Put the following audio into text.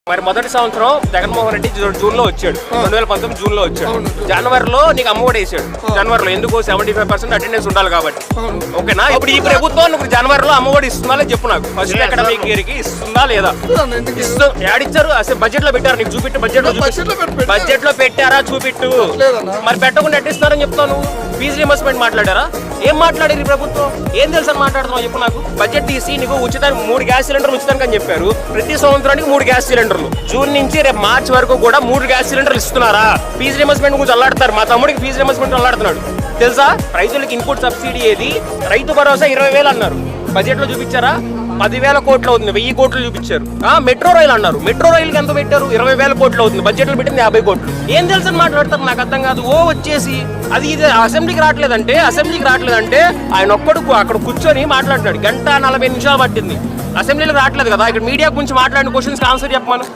మరి మొదటి సంవత్సరం జగన్మోహన్ రెడ్డి జూన్ లో వచ్చాడు, 2019 జూన్ లో వచ్చాడు. జనవరిలో నీకు అమ్మఒడి వేసాడు. జనవరిలో ఎందుకు 75% అటెండెన్స్ ఉండాలి కాబట్టి. ఓకేనా? ఇప్పుడు ఈ ప్రభుత్వం నువ్వు జనవరిలో అమ్మఒడి ఇస్తుందా లేదు చెప్పు నాకు. ఫస్ట్ అకాడమిక్ ఇయర్ కి ఇస్తుందా లేదా? యాడిచ్చారు? అసలు బడ్జెట్ లో పెట్టారు, నీకు చూపిట్టు. బడ్జెట్ లో పెట్టారా చూపిట్టు. మరి పెట్టకుండా ఎట్టిస్తారని చెప్తాను. ఫీజు రియంబర్స్మెంట్ మాట్లాడారా? ఏం మాట్లాడారు ఈ ప్రభుత్వం? ఏం తెలుసు అని మాట్లాడుతున్నావు చెప్పు నాకు. బడ్జెట్ తీసి నీకు ఉచితానికి 3 గ్యాస్ సిలిండర్లు ఉచితానికి అని చెప్పారు. ప్రతి సంవత్సరానికి 3 గ్యాస్ సిలిండర్లు. జూన్ నుంచి రేపు మార్చి వరకు కూడా 3 గ్యాస్ సిలిండర్లు ఇస్తున్నారా? ఫీజు రియంబర్స్మెంట్ గురించి అల్లాడతారు. మా తమ్ముడికి ఫీజు రియంబర్స్మెంట్ అల్లాడుతున్నాడు తెలుసా? రైతులకు ఇన్పుట్ సబ్సిడీ ఏది? రైతు భరోసా 20,000 అన్నారు. బడ్జెట్ లో చూపించారా? 10,000 కోట్లు అవుతుంది, 1000 కోట్లు చూపించారు. మెట్రో రైలు అన్నారు. మెట్రో రైలుకి ఎంత పెట్టారు? 20,000 కోట్లు అవుతుంది. బడ్జెట్ లో పెట్టింది 50 కోట్లు. ఏం తెలుసు అని మాట్లాడతారు? నాకు అర్థం కాదు. వచ్చేసి అది ఇది అసెంబ్లీకి రావట్లేదంటే ఆయన ఒక్కడు అక్కడ కూర్చొని మాట్లాడుతున్నాడు. 1:40 నిమిషాలు పట్టింది. అసెంబ్లీలో రావట్లేదు కదా. ఇక్కడ మీడియా గురించి మాట్లాడిన క్వశ్చన్స్ ఆన్సర్ చెప్పమను.